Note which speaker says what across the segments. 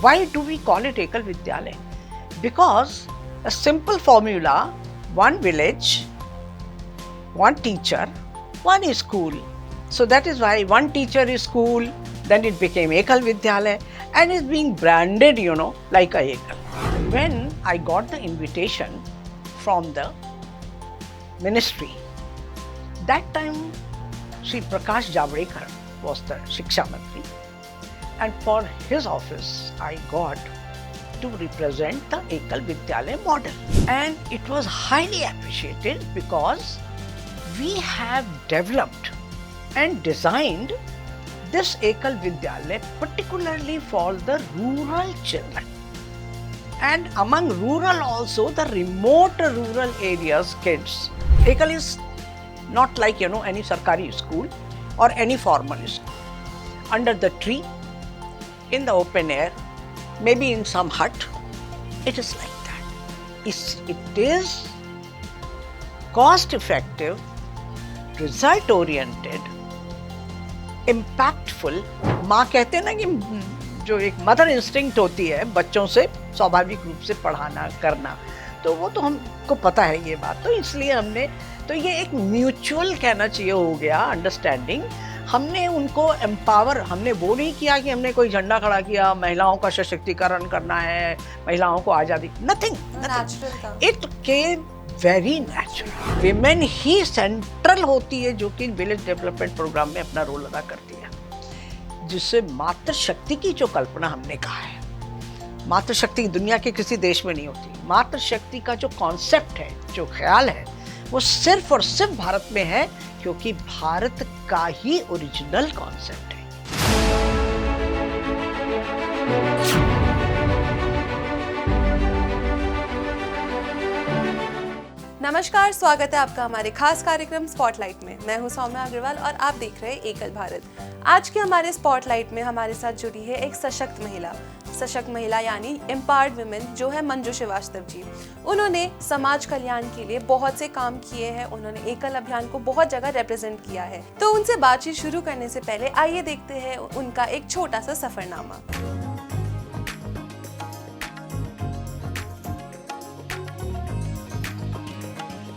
Speaker 1: Why do we call it Ekal Vidyalaya? Because a simple formula, one village, one teacher, one school. So that is why one teacher is school, then it became Ekal Vidyalaya and is being branded, like a Ekal. When I got the invitation from the ministry, that time Sri Prakash Javadekar was the Shiksha Mantri, and for his office I got to represent the Ekal Vidyalaya model, and it was highly appreciated because we have developed and designed this Ekal Vidyalaya particularly for the rural children, and among rural also the remote rural areas kids. Ekal is not like any sarkari school or any formal school. Under the tree, in the open air, maybe in some hut, it is like that. It is cost effective, result oriented, impactful. माँ कहते हैं ना कि जो एक mother instinct होती है बच्चों से स्वाभाविक रूप से पढ़ाना करना, तो वो तो हमको पता है ये बात, तो इसलिए हमने तो ये एक म्यूचुअल कहना चाहिए हो गया अंडरस्टैंडिंग। हमने उनको एम्पावर, हमने वो नहीं किया कि हमने कोई झंडा खड़ा किया महिलाओं का सशक्तिकरण करना है, महिलाओं को आज़ादी, nothing. It came very natural. Women he central होती है जो कि विलेज डेवलपमेंट प्रोग्राम में अपना रोल अदा करती है, जिससे मातृशक्ति की जो कल्पना हमने कहा है, मातृशक्ति दुनिया के किसी देश में नहीं होती। मातृशक्ति का जो कॉन्सेप्ट है, जो ख्याल है, वो सिर्फ और सिर्फ भारत में है, क्योंकि भारत का ही ओरिजिनल कॉन्सेप्ट है।
Speaker 2: नमस्कार, स्वागत है आपका हमारे खास कार्यक्रम स्पॉटलाइट में। मैं हूं सौम्या अग्रवाल और आप देख रहे हैं एकल भारत। आज के हमारे स्पॉटलाइट में हमारे साथ जुड़ी है एक सशक्त महिला यानी एम्पावर्ड वुमेन, जो है मंजू श्रीवास्तव जी। उन्होंने समाज कल्याण के लिए बहुत से काम किए हैं, उन्होंने एकल अभियान को बहुत जगह रिप्रेजेंट किया है। तो उनसे बातचीत शुरू करने से पहले आइए देखते हैं उनका एक छोटा सा सफरनामा।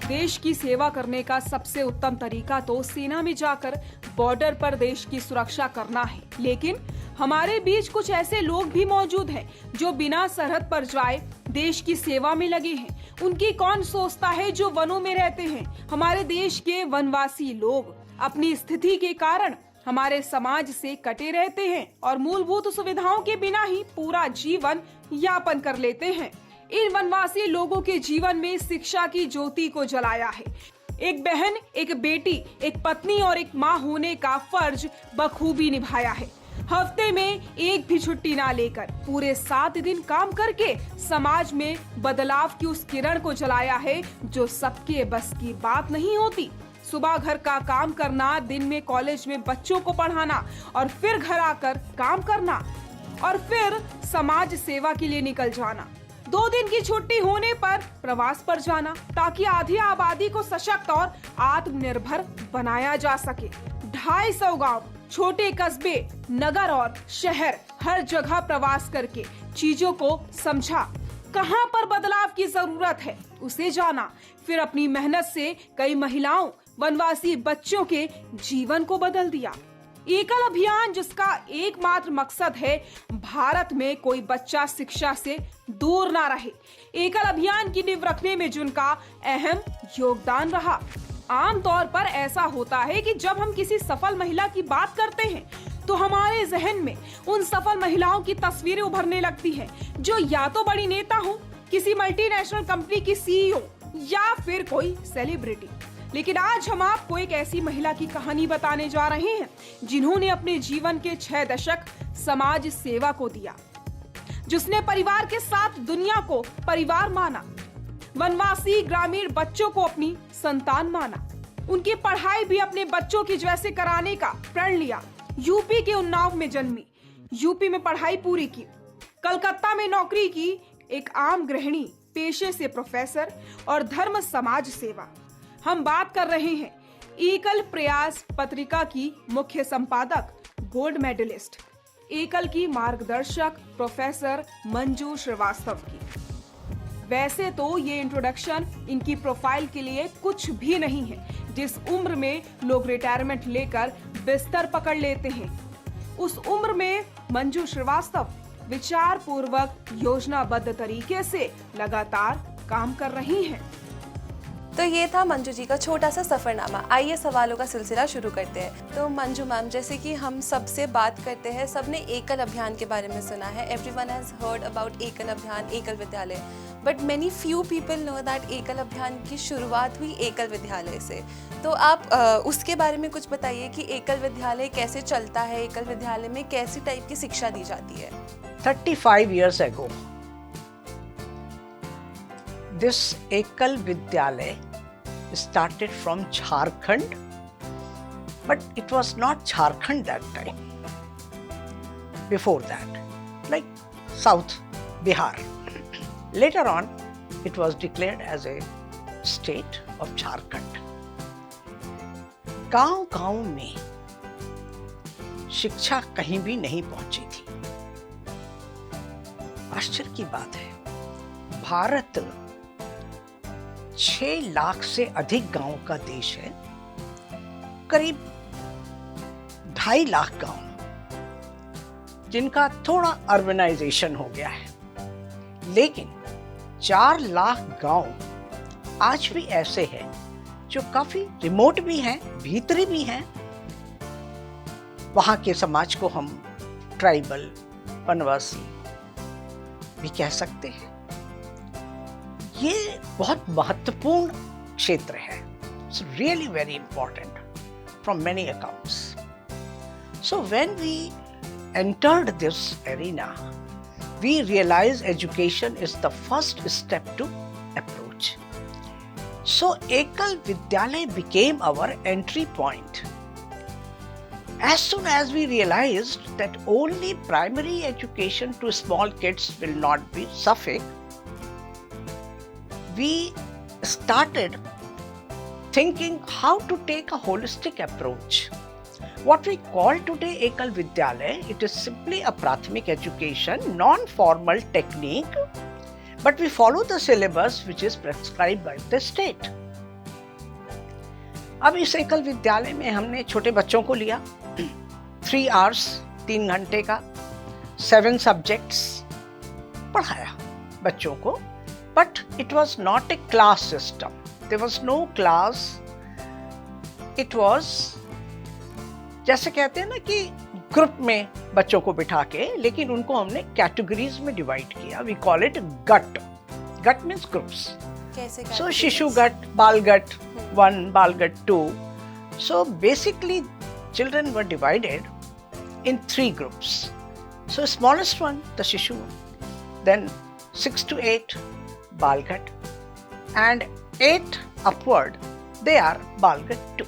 Speaker 3: देश की सेवा करने का सबसे उत्तम तरीका तो सेना में जाकर बॉर्डर पर देश की सुरक्षा करना है, लेकिन हमारे बीच कुछ ऐसे लोग भी मौजूद हैं जो बिना सरहद पर जाए देश की सेवा में लगे हैं। उनकी कौन सोचता है जो वनों में रहते हैं। हमारे देश के वनवासी लोग अपनी स्थिति के कारण हमारे समाज से कटे रहते हैं और मूलभूत सुविधाओं के बिना ही पूरा जीवन यापन कर लेते हैं। इन वनवासी लोगों के जीवन में शिक्षा की ज्योति को जलाया है। एक बहन, एक बेटी, एक पत्नी और एक माँ होने का फर्ज बखूबी निभाया है। हफ्ते में एक भी छुट्टी ना लेकर पूरे 7 दिन काम करके समाज में बदलाव की उस किरण को जलाया है जो सबके बस की बात नहीं होती। सुबह घर का काम करना, दिन में कॉलेज में बच्चों को पढ़ाना और फिर घर आकर काम करना और फिर समाज सेवा के लिए निकल जाना। 2 दिन की छुट्टी होने पर प्रवास पर जाना ताकि आधी आबादी को सशक्त और आत्मनिर्भर बनाया जा सके। 250 गांव, छोटे कस्बे, नगर और शहर, हर जगह प्रवास करके चीजों को समझा, कहां पर बदलाव की जरूरत है उसे जाना, फिर अपनी मेहनत से कई महिलाओं, वनवासी बच्चों के जीवन को बदल दिया। एकल अभियान जिसका एकमात्र मकसद है भारत में कोई बच्चा शिक्षा से दूर ना रहे। एकल अभियान की नींव रखने में जिनका अहम योगदान रहा। आमतौर पर ऐसा होता है कि जब हम किसी सफल महिला की बात करते हैं तो हमारे जहन में उन सफल महिलाओं की तस्वीरें उभरने लगती हैं जो या तो बड़ी नेता हो, किसी मल्टीनेशनल कंपनी की सीईओ या फिर कोई सेलिब्रिटी। लेकिन आज हम आपको एक ऐसी महिला की कहानी बताने जा रहे हैं जिन्होंने अपने जीवन के 6 दशक समाज सेवा को दिया, जिसने परिवार के साथ दुनिया को परिवार माना, वनवासी ग्रामीण बच्चों को अपनी संतान माना, उनकी पढ़ाई भी अपने बच्चों की जैसे कराने का प्रण लिया। यूपी के उन्नाव में जन्मी, यूपी में पढ़ाई पूरी की, कलकत्ता में नौकरी की, एक आम गृहिणी, पेशे से प्रोफेसर और धर्म समाज सेवा। हम बात कर रहे हैं एकल प्रयास पत्रिका की मुख्य संपादक, गोल्ड मेडलिस्ट, एकल की मार्गदर्शक प्रोफेसर मंजू श्रीवास्तव की। वैसे तो ये इंट्रोडक्शन इनकी प्रोफाइल के लिए कुछ भी नहीं है। जिस उम्र में लोग रिटायरमेंट लेकर बिस्तर पकड़ लेते हैं, उस उम्र में मंजू श्रीवास्तव विचार पूर्वक योजनाबद्ध तरीके से लगातार काम कर रही हैं।
Speaker 2: तो ये था मंजू जी का छोटा सा सफरनामा। आइए सवालों का सिलसिला शुरू करते हैं। तो मंजू मैम, जैसे कि हम सबसे बात करते हैं, सबने एकल अभियान के बारे में सुना है। एवरीवन हैज हर्ड अबाउट एकल अभियान, एकल विद्यालय, but many few people know that एकल अभियान की शुरुआत हुई एकल विद्यालय से। तो आप उसके बारे में कुछ बताइए कि एकल विद्यालय कैसे चलता है, एकल विद्यालय में कैसी टाइप की शिक्षा दी जाती है।
Speaker 1: 35 years ago, this Ekal Vidyalay started from Jharkhand, but it was not Jharkhand that time. Before that, like South Bihar. Later on, it was declared as a state of Jharkhand. गांव-गांव में शिक्षा कहीं भी नहीं पहुंची थी। आश्चर्य की बात है, भारत 6 लाख से अधिक गांव का देश है। करीब 2.5 लाख गांव जिनका थोड़ा अर्बनाइजेशन हो गया है, लेकिन 4 लाख गांव आज भी ऐसे हैं जो काफी रिमोट भी हैं, भीतरी भी हैं। वहां के समाज को हम ट्राइबल, वनवासी भी कह सकते हैं। ये बहुत महत्वपूर्ण क्षेत्र है। It's really very important from many accounts. So when we entered this arena, we realized education is the first step to approach. So Ekal Vidyalay became our entry point. As soon as we realized that only primary education to small kids will not be sufficient, we started thinking how to take a holistic approach. What we call today Ekal Vidyalay, it is simply a Prathamik education, non-formal technique, but we follow the syllabus which is prescribed by the state. अब इस एकल विद्यालय में हमने छोटे बच्चों को लिया, 3 hours, 3 घंटे का, 7 subjects पढ़ाया बच्चों को, but it was not a class system. There was no class. It was जैसे कहते हैं ना कि ग्रुप में बच्चों को बिठा के, लेकिन उनको हमने कैटेगरीज में डिवाइड किया. वी कॉल इट गट. गट मीन्स ग्रुप्स. So शिशु गट, बाल गट 1, बाल गट 2. So basically children were divided in 3 groups. So smallest one, the Shishu, then 6 to 8, Balgat, and 8 upward, they are Balgat 2.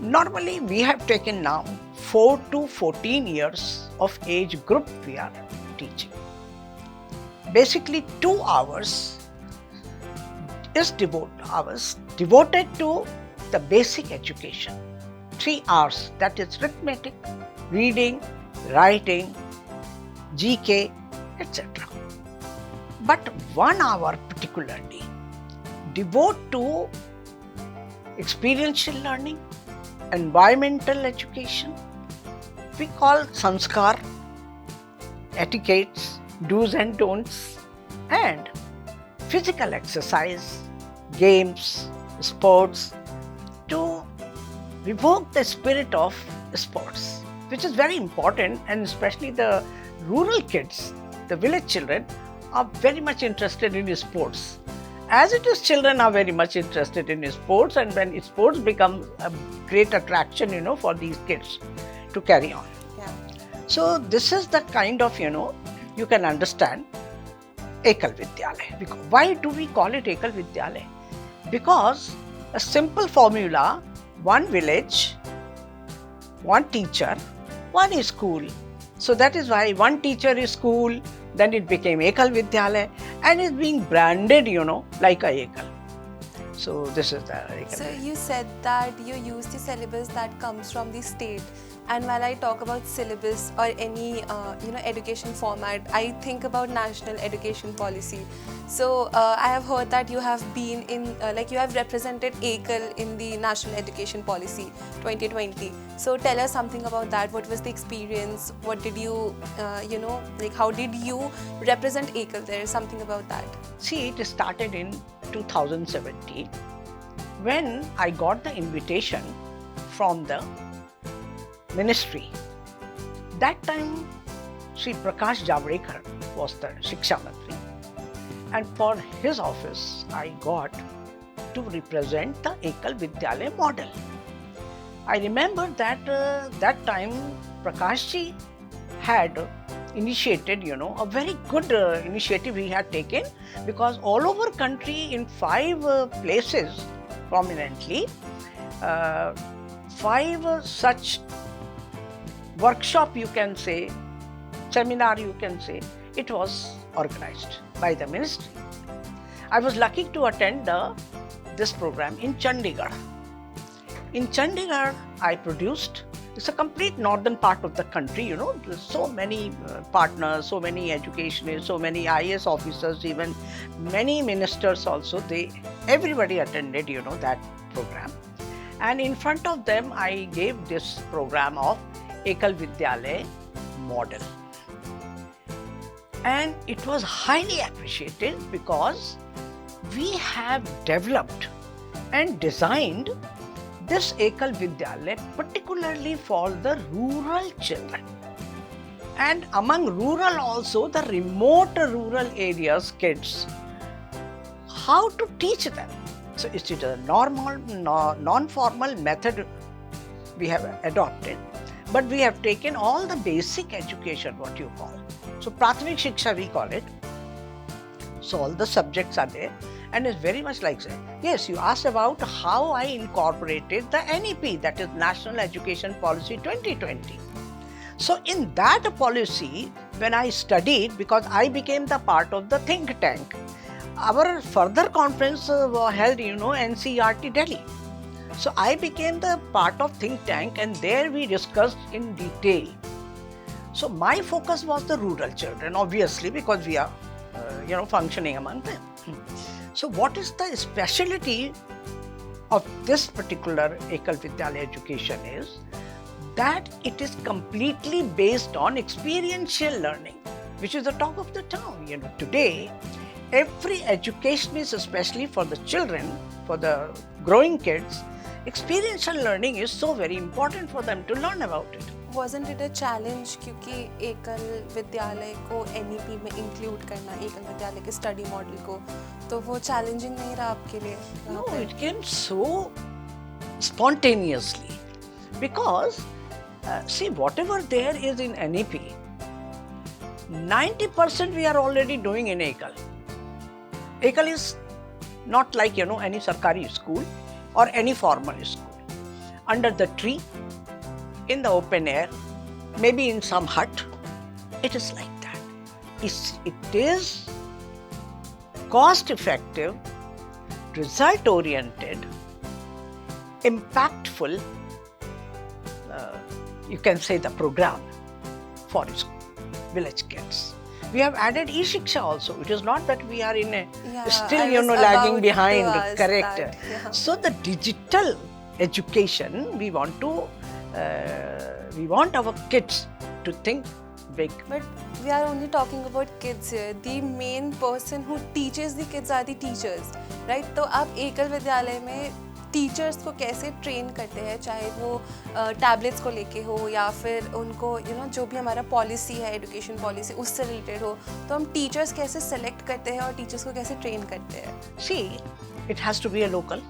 Speaker 1: Normally we have taken now 4 to 14 years of age group we are teaching. Basically 2 hours is devoted to the basic education. 3 hours, that is arithmetic, reading, writing, GK, etc. But 1 hour particularly devote to experiential learning, environmental education, we call sanskar, etiquettes, do's and don'ts, and physical exercise, games, sports, to evoke the spirit of sports, which is very important, and especially the rural kids, the village children are very much interested in sports. As it is, children are very much interested in sports, and when sports become a great attraction, for these kids to carry on.
Speaker 2: Yeah.
Speaker 1: So this is the kind of, you can understand Ekal Vidyalay. Why do we call it Ekal Vidyalay? Because a simple formula, one village, one teacher, one school. So that is why one teacher is school, then it became Ekal Vidyalay, and is being branded, like a Ekal. So this is the Ekal.
Speaker 2: So you said that you use the syllabus that comes from the state. And while I talk about syllabus or any education format, I think about national education policy. So I have heard that you have been in you have represented ACAL in the National Education Policy 2020. So tell us something about that. What was the experience? What did you how did you represent ACAL there? Something about that.
Speaker 1: See, it started in 2017 when I got the invitation from the ministry. That time, Sri Prakash Javadekar was the Shiksha Mantri, and for his office, I got to represent the Ekal Vidyalaya model. I remember that that time Prakash ji had initiated, a very good initiative he had taken, because all over country in 5 places prominently, 5 such workshop, you can say, seminar, you can say, it was organized by the ministry. I was lucky to attend this program in Chandigarh. In Chandigarh, I produced, it's a complete northern part of the country, there's so many partners, so many educationists, so many IAS officers, even many ministers also, everybody attended, that program. And in front of them, I gave this program of Ekal Vidyalaya model. And it was highly appreciated because we have developed and designed this Ekal Vidyalaya particularly for the rural children. And among rural also, the remote rural areas kids, how to teach them. So it is a normal, non-formal method we have adopted. But we have taken all the basic education, what you call. So Prathamik Shiksha we call it. So all the subjects are there, and it's very much like that. Yes, you asked about how I incorporated the NEP, that is National Education Policy 2020. So in that policy, when I studied, because I became the part of the think tank, our further conference was held, NCERT Delhi. So I became the part of think tank, and there we discussed in detail. So my focus was the rural children, obviously, because we are, functioning among them. So what is the speciality of this particular Ekal Vidyalaya education is that it is completely based on experiential learning, which is the talk of the town. Today, every education is, especially for the children, for the growing kids, experiential learning is so very important for them to learn about it.
Speaker 2: Wasn't it a challenge क्योंकि एकल विद्यालय को NEP में include करना, एकल विद्यालय के study model को, तो वो challenging नहीं रहा आपके लिए?
Speaker 1: No, it came so spontaneously because see, whatever there is in NEP, 90% we are already doing in Ekal. Ekal is not like any Sarkari school or any formal school. Under the tree, in the open air, maybe in some hut, it is like that. It is cost effective, result oriented, impactful, you can say the program for village kids. We have added e-Shiksha also. It is not that we are in still lagging behind, correct.
Speaker 2: That, yeah.
Speaker 1: So the digital education, we want our kids to think big.
Speaker 2: But we are only talking about kids here. The main person who teaches the kids are the teachers, right? तो आप एकल विद्यालय में teachers को कैसे train करते हैं, चाहे वो टैबलेट्स को लेके हो या फिर उनको जो भी हमारा पॉलिसी है, एजुकेशन पॉलिसी, उससे रिलेटेड हो, तो हम टीचर्स कैसे सेलेक्ट करते हैं और टीचर्स को कैसे ट्रेन करते हैं?
Speaker 1: See, it has to be a local.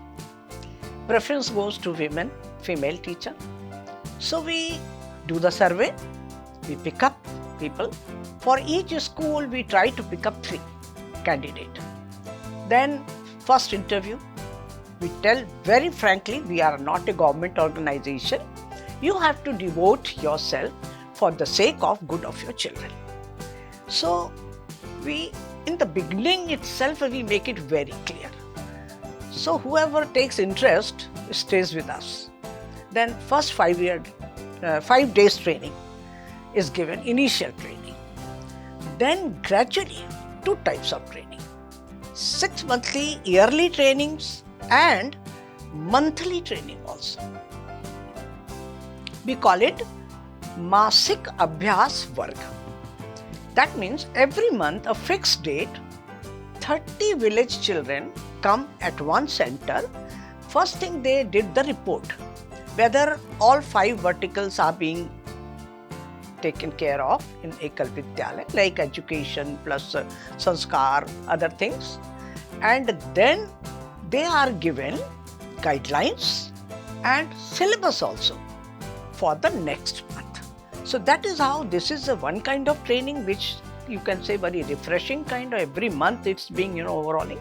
Speaker 1: Preference goes to women, female teacher. So we do the survey, we pick up people. For each school, we try to pick up 3 candidates. Then first interview, we tell very frankly, we are not a government organization. You have to devote yourself for the sake of good of your children. So in the beginning itself, we make it very clear. So whoever takes interest stays with us. Then first 5 years 5 days training is given, initial training. Then gradually 2 types of training, 6 monthly yearly trainings and monthly training also. We call it Masik Abhyas Varg. That means every month, a fixed date, 30 village children come at one center. First thing they did the report, whether all 5 verticals are being taken care of in Ekal Vidyalaya, like education plus sanskar, other things. And then they are given guidelines and syllabus also for the next month. So that is how this is a one kind of training which you can say very refreshing kind of every month it's being overhauling.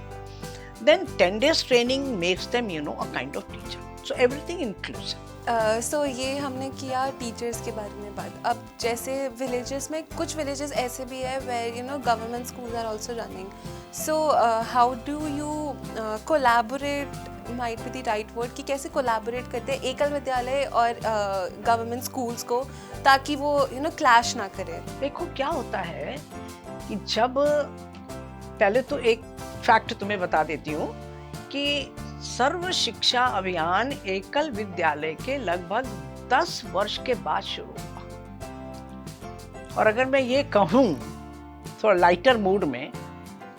Speaker 1: Then 10 days training makes them a kind of teacher. So everything inclusive.
Speaker 2: सो ये हमने किया teachers के बारे में बात. अब जैसे villages में कुछ विलेजेस ऐसे भी है where government schools are also running. So how do you collaborate, might be the right word, कि कैसे कोलैबोरेट करते हैं एकल विद्यालय और गवर्नमेंट स्कूल्स को ताकि वो क्लैश ना करे?
Speaker 1: देखो क्या होता है कि जब पहले तो एक फैक्ट तुम्हें बता देती हूँ कि सर्व शिक्षा अभियान एकल विद्यालय के लगभग 10 वर्ष के बाद शुरू हुआ. और अगर मैं ये कहूँ थोड़ा लाइटर मूड में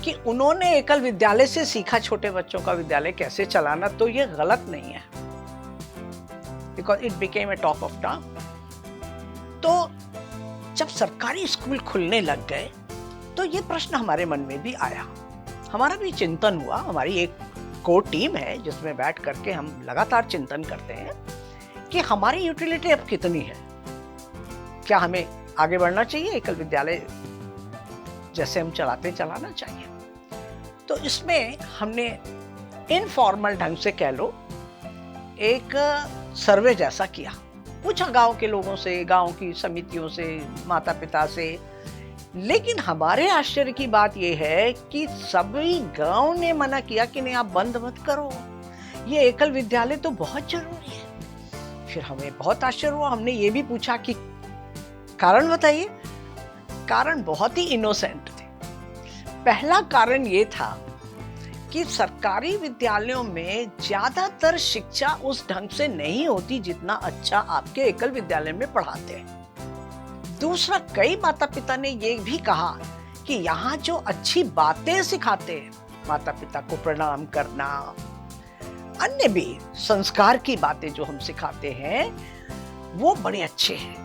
Speaker 1: कि उन्होंने एकल विद्यालय से सीखा छोटे बच्चों का विद्यालय कैसे चलाना, तो ये गलत नहीं है, because it became a talk of talk. तो जब सरकारी स्कूल खुलने लग गए तो ये प्रश्न हमारे मन में भी आया, हमारा भी चिंतन हुआ. हमारी एक कोर टीम है जिसमें बैठ करके हम लगातार चिंतन करते हैं कि हमारी यूटिलिटी अब कितनी है, क्या हमें आगे बढ़ना चाहिए, एकल विद्यालय जैसे हम चलाना चाहिए. तो इसमें हमने इनफॉर्मल ढंग से कह लो एक सर्वे जैसा किया, पूछा गांव के लोगों से, गांव की समितियों से, माता पिता से. लेकिन हमारे आश्चर्य की बात यह है कि सभी गांव ने मना किया कि नहीं आप बंद मत करो, ये एकल विद्यालय तो बहुत जरूरी है. फिर हमें बहुत आश्चर्य हुआ, हमने ये भी पूछा कि कारण बताइए. कारण बहुत ही इनोसेंट थे. पहला कारण ये था कि सरकारी विद्यालयों में ज्यादातर शिक्षा उस ढंग से नहीं होती जितना अच्छा आपके एकल विद्यालय में पढ़ाते हैं. दूसरा, कई माता पिता ने ये भी कहा कि यहाँ जो अच्छी बातें सिखाते हैं, माता पिता को प्रणाम करना, अन्य भी संस्कार की बातें जो हम सिखाते हैं वो बड़े अच्छे हैं.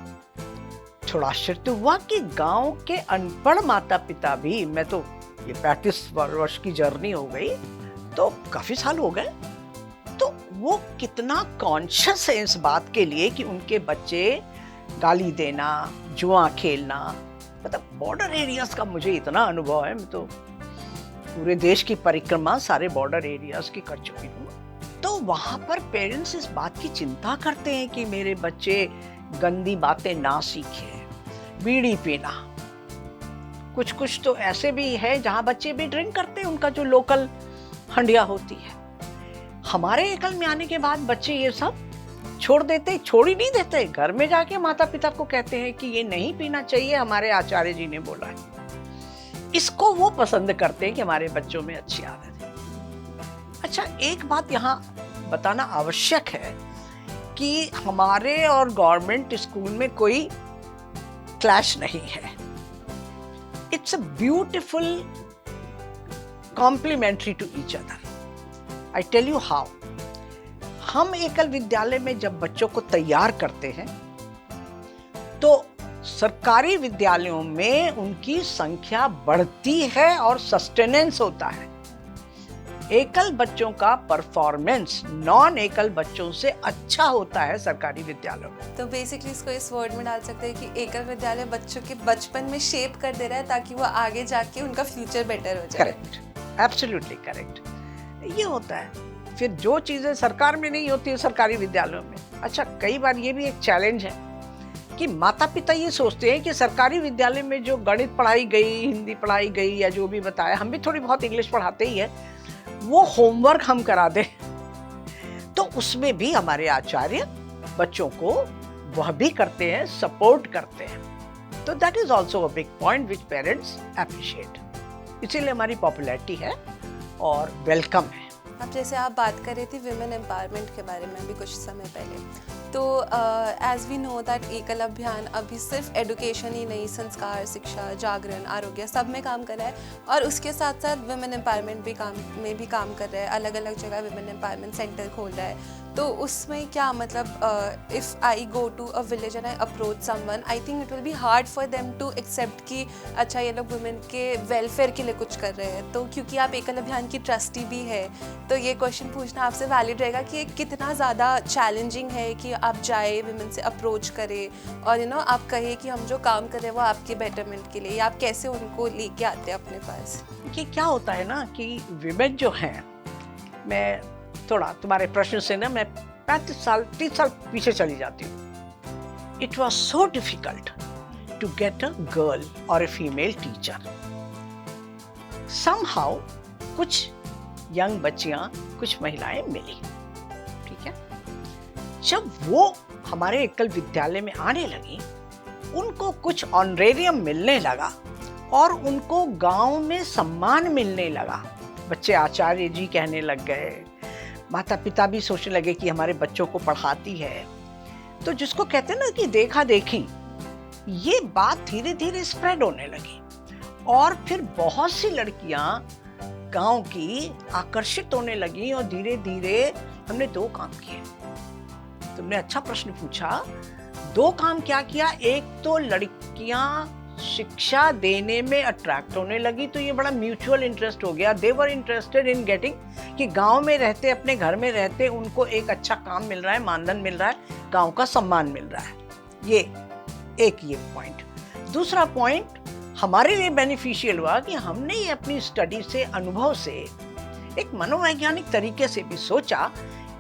Speaker 1: थोड़ा आश्चर्य हुआ कि गांव के अनपढ़ माता पिता भी, मैं तो ये 35 वर्ष की जर्नी हो गई तो काफी साल हो गए, तो वो कितना कॉन्शियस है इस बात के लिए कि उनके बच्चे गाली देना, जुआ खेलना, मतलब बॉर्डर एरियाज का मुझे इतना अनुभव है. मैं तो पूरे देश की परिक्रमा सारे बॉर्डर एरियाज की कर चुकी हूँ. तो वहां पर पेरेंट्स इस बात की चिंता करते हैं कि मेरे बच्चे गंदी बातें ना सीखें, बीड़ी पीना. कुछ तो ऐसे भी है जहां बच्चे भी ड्रिंक करते हैं, उनका जो लोकल हंडिया होती है. हमारे एकल में आने के बाद बच्चे ये सब छोड़ ही नहीं देते. घर में जाके माता पिता को कहते हैं कि ये नहीं पीना चाहिए, हमारे आचार्य जी ने बोला है. इसको वो पसंद करते हैं कि हमारे बच्चों में अच्छी आदत है. अच्छा, एक बात यहाँ बताना आवश्यक है कि हमारे और गवर्नमेंट स्कूल में कोई क्लैश नहीं है. It's a beautiful complementary to each other. I tell you how. हम एकल विद्यालय में जब बच्चों को तैयार करते हैं तो सरकारी विद्यालयों में उनकी संख्या बढ़ती है और सस्टेनेंस होता है. एकल बच्चों का परफॉर्मेंस नॉन एकल बच्चों से अच्छा होता है सरकारी विद्यालयों में.
Speaker 2: तो बेसिकली इसको इस वर्ड में डाल सकते हैं कि एकल विद्यालय बच्चों के बचपन में शेप कर दे रहा है ताकि वो आगे जाके उनका फ्यूचर बेटर हो जाए.
Speaker 1: Correct, absolutely correct. ये होता है. फिर जो चीजें सरकार में नहीं होती है सरकारी विद्यालयों में. अच्छा, कई बार ये भी एक चैलेंज है कि माता पिता ये सोचते हैं कि सरकारी विद्यालय में जो गणित पढ़ाई गई, हिंदी पढ़ाई गई या जो भी बताया, हम भी थोड़ी बहुत इंग्लिश पढ़ाते ही है, वो होमवर्क हम करा दें. तो उसमें भी हमारे आचार्य बच्चों को वह भी करते हैं, सपोर्ट करते हैं। तो that is also a big point which parents appreciate. इसीलिए हमारी पॉपुलैरिटी है और वेलकम है।
Speaker 2: अब जैसे आप बात कर रही थी विमेन एम्पावरमेंट के बारे में अभी कुछ समय पहले, तो एज वी नो दैट एकल अभियान अभी सिर्फ एडुकेशन ही नहीं, संस्कार, शिक्षा, जागरण, आरोग्य सब में काम कर रहा है, और उसके साथ साथ विमेन एम्पावरमेंट भी काम कर रहा है। अलग अलग जगह विमेन एम्पावरमेंट सेंटर खोल रहा है। तो उसमें क्या मतलब, if I go to a village and I approach someone, I think it will be hard for them to accept कि अच्छा ये लोग वुमेन के वेलफेयर के लिए कुछ कर रहे हैं। तो क्योंकि आप एकल अभियान की ट्रस्टी भी है, तो ये क्वेश्चन पूछना आपसे वैलिड रहेगा कि ये कितना ज़्यादा चैलेंजिंग है कि आप जाए वुमेन से अप्रोच करें और आप कहे कि हम जो काम कर रहे हैं वो आपके बेटरमेंट के लिए, या आप कैसे उनको लेके आते हैं अपने पास?
Speaker 1: कि क्या होता है ना कि विमेन जो हैं, मैं थोड़ा तुम्हारे प्रश्न से ना मैं 30 साल पीछे चली जाती हूँ। It was so difficult to get a girl or a female teacher. Somehow कुछ यंग बच्चियां, कुछ महिलाएं मिली, ठीक है। जब वो हमारे एकल विद्यालय में आने लगी, उनको कुछ ऑनरेरियम मिलने लगा और उनको गांव में सम्मान मिलने लगा। बच्चे आचार्य जी कहने लग गए, माता पिता भी सोचने लगे कि हमारे बच्चों को पढ़ाती है। तो जिसको कहते हैं ना कि देखा देखी, ये बात धीरे धीरे स्प्रेड होने लगी और फिर बहुत सी लड़कियां गांव की आकर्षित होने लगी और धीरे धीरे हमने 2 काम किए। तुमने अच्छा प्रश्न पूछा। 2 काम क्या किया? एक तो लड़कियां शिक्षा देने में अट्रैक्ट होने लगी, तो ये बड़ा म्यूचुअल इंटरेस्ट हो गया। दे वर इंटरेस्टेड इन गेटिंग कि गांव में रहते, अपने घर में रहते, उनको एक अच्छा काम मिल रहा है, मानधन मिल रहा है, गांव का सम्मान मिल रहा है। ये पॉइंट। दूसरा पॉइंट हमारे लिए बेनिफिशियल हुआ कि हमने ये अपनी स्टडी से, अनुभव से, एक मनोवैज्ञानिक तरीके से भी सोचा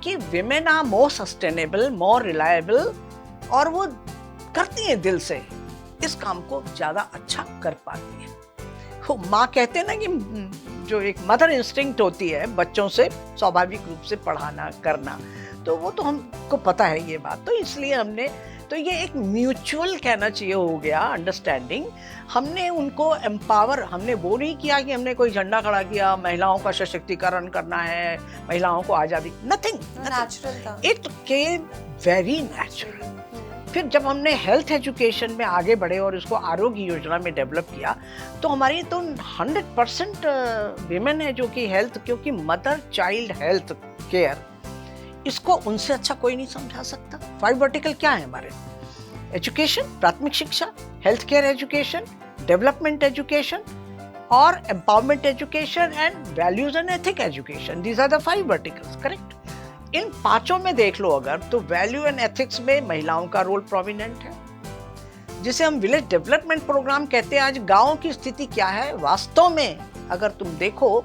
Speaker 1: कि women are more sustainable, more reliable, और वो करती हैं दिल से, इस काम को ज्यादा अच्छा कर पाती है। माँ कहते हैं ना कि जो एक मदर इंस्टिंक्ट होती है बच्चों से स्वाभाविक रूप से पढ़ाना करना, तो वो तो हमको पता है ये बात। तो इसलिए हमने, तो ये एक म्यूचुअल कहना चाहिए हो गया अंडरस्टैंडिंग। हमने उनको एम्पावर, हमने वो नहीं किया कि हमने कोई झंडा खड़ा किया, महिलाओं का सशक्तिकरण करना है, महिलाओं को आज़ादी, नथिंग।
Speaker 2: नेचुरल था।
Speaker 1: It came very natural. फिर जब हमने हेल्थ एजुकेशन में आगे बढ़े और इसको आरोग्य योजना में डेवलप किया, तो हमारी तो 100% विमेन है जो कि हेल्थ, क्योंकि मदर चाइल्ड हेल्थ केयर, इसको उनसे अच्छा कोई नहीं समझा सकता। 5 वर्टिकल क्या है हमारे? एजुकेशन, प्राथमिक शिक्षा, health care education, development education और empowerment education and values and ethic education. These are the 5 verticals, correct. इन 5 में देख लो अगर, तो वैल्यू एंड एथिक्स में महिलाओं का रोल प्रोमिनेंट है, जिसे हम विलेज डेवलपमेंट प्रोग्राम कहते हैं। आज गांव की स्थिति क्या है वास्तव में अगर तुम देखो,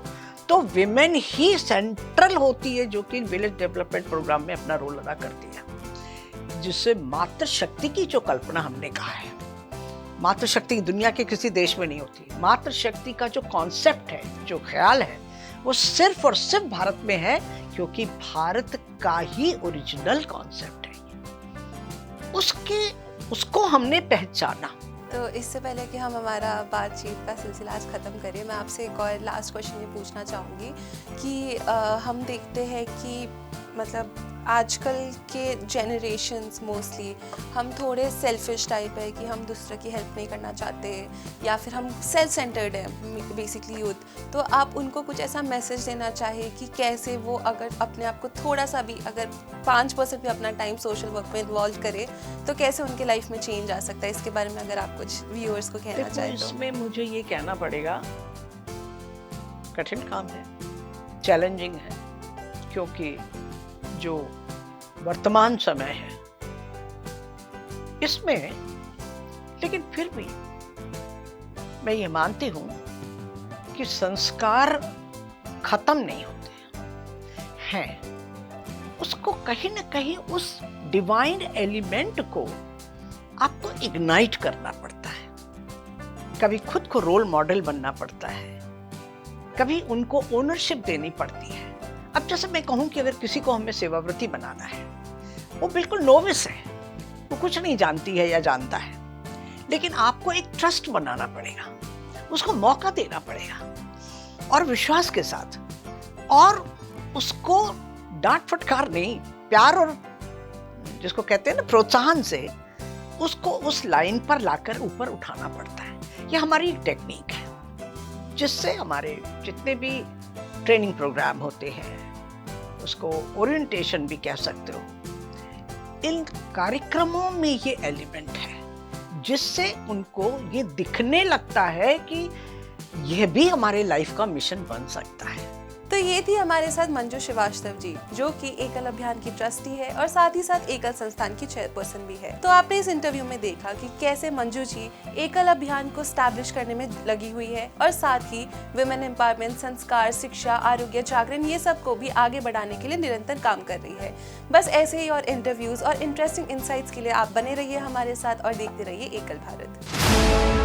Speaker 1: तो विमेन ही सेंट्रल होती है जो कि विलेज डेवलपमेंट प्रोग्राम में अपना रोल अदा करती है, जिससे मातृशक्ति की जो कल्पना हमने कहा है, मातृशक्ति दुनिया के किसी देश में नहीं होती। मातृशक्ति का जो कॉन्सेप्ट है, जो ख्याल है, वो सिर्फ और सिर्फ भारत में है, क्योंकि भारत का ही ओरिजिनल कॉन्सेप्ट है। उसको हमने पहचाना।
Speaker 2: तो इससे पहले कि हम हमारा बातचीत का सिलसिला आज ख़त्म करें, मैं आपसे एक और लास्ट क्वेश्चन ये पूछना चाहूँगी कि हम देखते हैं कि मतलब आजकल के जनरेशन्स मोस्टली हम थोड़े सेल्फिश टाइप है कि हम दूसरे की हेल्प नहीं करना चाहते, या फिर हम सेल्फ सेंटर्ड है बेसिकली यूथ। तो आप उनको कुछ ऐसा मैसेज देना चाहे कि कैसे वो अगर अपने आप को थोड़ा सा भी, अगर 5% भी अपना टाइम सोशल वर्क में इन्वॉल्व करे, तो कैसे उनके लाइफ में चेंज आ सकता है? इसके बारे में अगर आप कुछ व्यूअर्स को कहना चाहें तो।
Speaker 1: इसमें मुझे ये कहना पड़ेगा, कठिन काम है, चैलेंजिंग है, क्योंकि जो वर्तमान समय है इसमें, लेकिन फिर भी मैं ये मानती हूं कि संस्कार खत्म नहीं होते हैं। उसको कहीं ना कहीं, उस डिवाइन एलिमेंट को आपको इग्नाइट करना पड़ता है। कभी खुद को रोल मॉडल बनना पड़ता है, कभी उनको ओनरशिप देनी पड़ती है। अब जैसे मैं कहूं कि अगर किसी को हमें सेवाव्रती बनाना है, वो बिल्कुल नोविस है, वो कुछ नहीं जानती है या जानता है, लेकिन आपको एक ट्रस्ट बनाना पड़ेगा, उसको मौका देना पड़ेगा और विश्वास के साथ, और उसको डांट फटकार नहीं, प्यार और जिसको कहते हैं ना प्रोत्साहन से उसको उस लाइन पर लाकर ऊपर उठाना पड़ता है। यह हमारी एक टेक्निक है जिससे हमारे जितने भी ट्रेनिंग प्रोग्राम होते हैं, उसको ओरिएंटेशन भी कह सकते हो, इन कार्यक्रमों में ये एलिमेंट है जिससे उनको ये दिखने लगता है कि यह भी हमारे लाइफ का मिशन बन सकता है।
Speaker 2: तो ये थी हमारे साथ मंजू श्रीवास्तव जी, जो कि एकल अभियान की ट्रस्टी है और साथ ही साथ एकल संस्थान की चेयरपर्सन भी है। तो आपने इस इंटरव्यू में देखा कि कैसे मंजू जी एकल अभियान को स्टैब्लिश करने में लगी हुई है और साथ ही वुमेन एम्पावरमेंट, संस्कार, शिक्षा, आरोग्य, जागरण, ये सब को भी आगे बढ़ाने के लिए निरंतर काम कर रही है। बस ऐसे ही और इंटरव्यूज और इंटरेस्टिंग इंसाइट्स के लिए आप बने रहिए हमारे साथ और देखते रहिए एकल भारत।